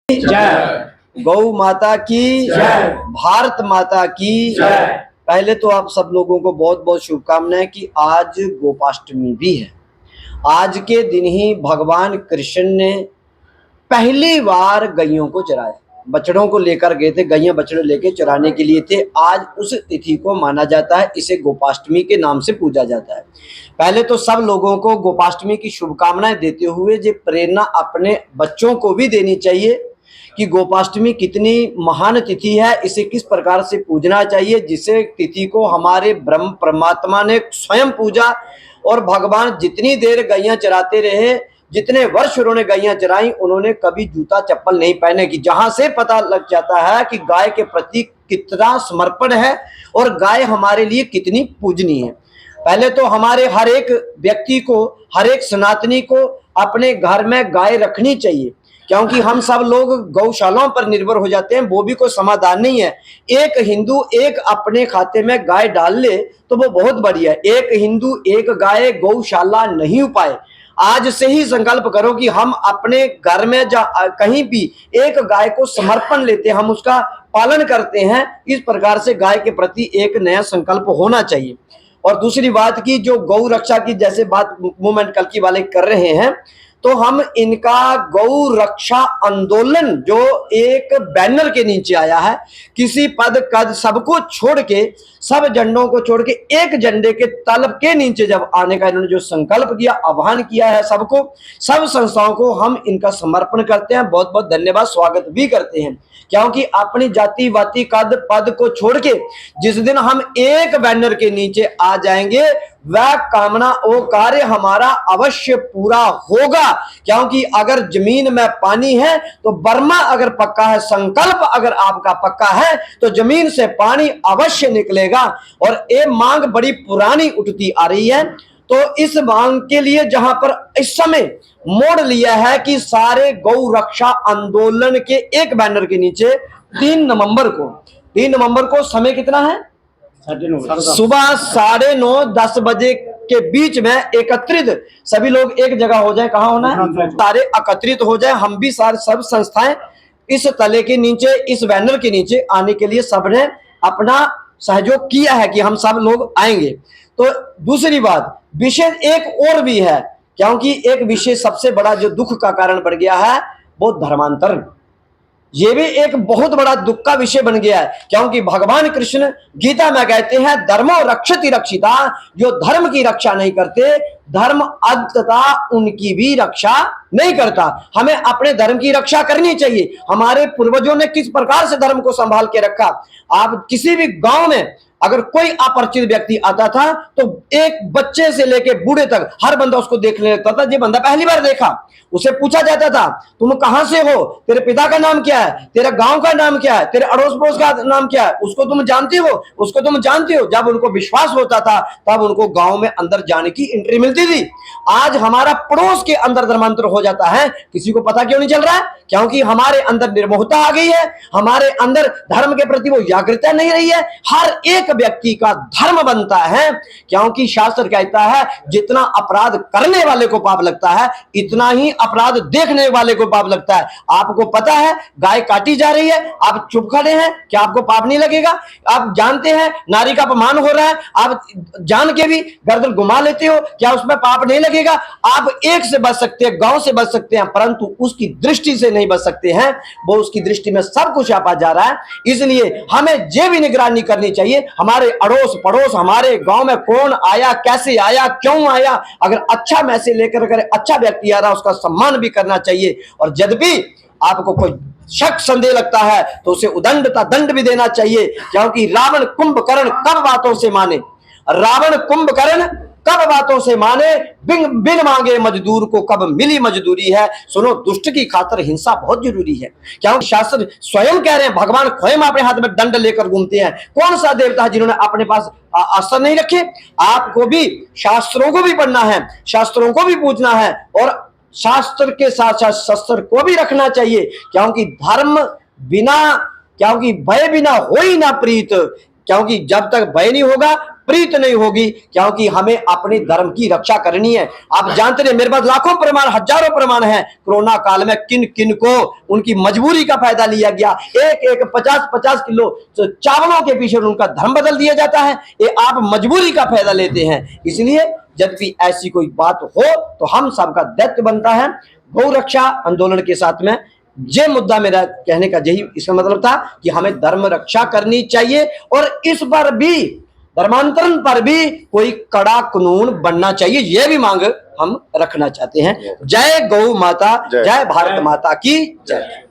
जय। गौ माता की जय। भारत माता की जय। पहले तो आप सब लोगों को बहुत बहुत शुभकामनाएं कि आज गोपाष्टमी भी है। आज के दिन ही भगवान कृष्ण ने पहली बार गैयों को चराया। बछड़ों को लेकर गए थे, गैया बछड़े लेके चराने के लिए थे। आज उस तिथि को माना जाता है, इसे गोपाष्टमी के नाम से पूजा जाता है। पहले तो सब लोगों को गोपाष्टमी की शुभकामनाएं देते हुए ये प्रेरणा अपने बच्चों को भी देनी चाहिए कि गोपाष्टमी कितनी महान तिथि है, इसे किस प्रकार से पूजना चाहिए, जिसे तिथि को हमारे ब्रह्म परमात्मा ने स्वयं पूजा। और भगवान जितनी देर गैया चराते रहे, जितने वर्ष उन्होंने गैया चराई, उन्होंने कभी जूता चप्पल नहीं पहने की, जहां से पता लग जाता है कि गाय के प्रति कितना समर्पण है और गाय हमारे लिए कितनी पूजनीय है। पहले तो हमारे हर एक व्यक्ति को, हर एक सनातनी को अपने घर में गाय रखनी चाहिए, क्योंकि हम सब लोग गौशालाओं पर निर्भर हो जाते हैं, वो भी कोई समाधान नहीं है। एक हिंदू एक अपने खाते में गाय डाल ले तो वो बहुत बढ़िया है। एक हिंदू एक गाय गौशाला नहीं हो पाए। आज से ही संकल्प करो कि हम अपने घर में कहीं भी एक गाय को समर्पण लेते हैं, हम उसका पालन करते हैं। इस प्रकार से गाय के प्रति एक नया संकल्प होना चाहिए। और दूसरी बात की जो गौ रक्षा की जैसे बात मूवमेंट कल की वाले कर रहे हैं, तो हम इनका गौ रक्षा आंदोलन जो एक बैनर के नीचे आया है, किसी पद कद सबको छोड़ के, सब झंडों को छोड़ के एक झंडे के तल के नीचे जब आने का इन्होंने जो संकल्प किया, आह्वान किया है सबको, सब संस्थाओं को हम इनका समर्पण करते हैं, बहुत बहुत धन्यवाद, स्वागत भी करते हैं। क्योंकि अपनी जाति वाति कद पद को छोड़ के जिस दिन हम एक बैनर के नीचे आ जाएंगे, वह कामना वो कार्य हमारा अवश्य पूरा होगा। क्योंकि अगर जमीन में पानी है तो बर्मा अगर पक्का है, संकल्प अगर आपका पक्का है तो जमीन से पानी अवश्य निकलेगा। और ये मांग बड़ी पुरानी उठती आ रही है, तो इस मांग के लिए जहां पर इस समय मोड़ लिया है कि सारे गौ रक्षा आंदोलन के एक बैनर के नीचे 3 नवंबर को समय कितना है? सुबह 9:30 10 बजे के बीच में एकत्रित सभी लोग एक जगह हो जाए। कहां होना है? सारे एकत्रित हो जाए। हम भी सारे सब संस्थाएं इस तले के नीचे, इस बैनर के नीचे आने के लिए सबने अपना सहयोग किया है कि हम सब लोग आएंगे। तो दूसरी बात, विषय एक और भी है, क्योंकि एक विषय सबसे बड़ा जो दुख का कारण बढ़ गया है वो धर्मांतरण। ये भी एक बहुत बड़ा दुख का विषय बन गया है, क्योंकि भगवान कृष्ण गीता में कहते हैं धर्मो रक्षति रक्षिता, जो धर्म की रक्षा नहीं करते, धर्म अंततः उनकी भी रक्षा नहीं करता। हमें अपने धर्म की रक्षा करनी चाहिए। हमारे पूर्वजों ने किस प्रकार से धर्म को संभाल के रखा। आप किसी भी गांव में अगर कोई अपरिचित व्यक्ति आता था तो एक बच्चे से लेके बूढ़े तक हर बंदा उसको देखने लगता था। ये बंदा पहली बार देखा, उसे पूछा जाता था तुम कहां से हो, तेरे पिता का नाम क्या है, तेरे गांव का नाम क्या है, तेरे अड़ोस पड़ोस का नाम क्या है, उसको तुम जानते हो, उसको तुम जानते हो। जब उनको विश्वास होता था तब उनको गांव में अंदर जाने की एंट्री मिलती थी। आज हमारा पड़ोस के अंदर धर्मांतर हो जाता है, किसी को पता क्यों नहीं चल रहा है? क्योंकि हमारे अंदर निर्मोहता आ गई है, हमारे अंदर धर्म के प्रति वो जागृतता नहीं रही है। हर एक व्यक्ति का धर्म बनता है, क्योंकि शास्त्र कहता है जितना अपराध करने वाले को पाप लगता है, इतना ही अपराध देखने वाले को पाप लगता है। आपको पता है गाय काटी जा रही है, आप चुप खड़े हैं, क्या आपको पाप नहीं लगेगा? आप जानते हैं नारी का अपमान हो रहा है, आप जान के भी गर्दन घुमा लेते हो, क्या उसमें पाप नहीं लगेगा? आप एक से बच सकते हैं, गांव से बच सकते हैं, परंतु उसकी दृष्टि से नहीं बच सकते हैं। वो उसकी दृष्टि में सब कुछ आपा जा रहा है। इसलिए हमें ये भी निगरानी करनी चाहिए, हमारे अड़ोस पड़ोस, हमारे गांव में कौन आया, कैसे आया, क्यों आया। अगर अच्छा मैसेज लेकर अगर अच्छा व्यक्ति आ रहा, उसका सम्मान भी करना चाहिए। और जब भी आपको कोई शक संदेह लगता है तो उसे उदंडता दंड भी देना चाहिए। क्योंकि रावण कुंभकर्ण कब बातों से माने, रावण कुंभकर्ण कब बातों से माने, बिन मांगे मजदूर को कब मिली मजदूरी है। सुनो, दुष्ट की खातर हिंसा बहुत जरूरी है, क्योंकि शास्त्र स्वयं कह रहे हैं, भगवान स्वयं अपने हाथ में दंड लेकर घूमते हैं। कौन सा देवता है जिन्होंने अपने पास अस्त्र नहीं रखे? आपको भी शास्त्रों को भी पढ़ना है, शास्त्रों को भी पूछना है, और शास्त्र के साथ साथ शस्त्र को भी रखना चाहिए। क्योंकि धर्म बिना, क्योंकि भय बिना हो ही ना प्रीत, क्योंकि जब तक भय नहीं होगा प्रीत नहीं होगी, क्योंकि हमें अपने धर्म की रक्षा करनी है। आप जानते हैं मेरे पास लाखों प्रमाण, हजारों प्रमाण हैं। कोरोना काल में किन किन को उनकी मजबूरी का फायदा लिया गया, एक 50-50 किलो चावलों के पीछे उनका धर्म बदल दिया जाता है। ये आप मजबूरी का फायदा लेते हैं। इसलिए जब भी ऐसी कोई बात हो तो हम सबका दायित्व बनता है। गौ रक्षा आंदोलन के साथ में ये मुद्दा मेरा कहने का यही इसका मतलब था कि हमें धर्म रक्षा करनी चाहिए और इस पर भी धर्मांतरण पर भी कोई कड़ा कानून बनना चाहिए, यह भी मांग हम रखना चाहते हैं। जय गौ माता, जय भारत माता की जय।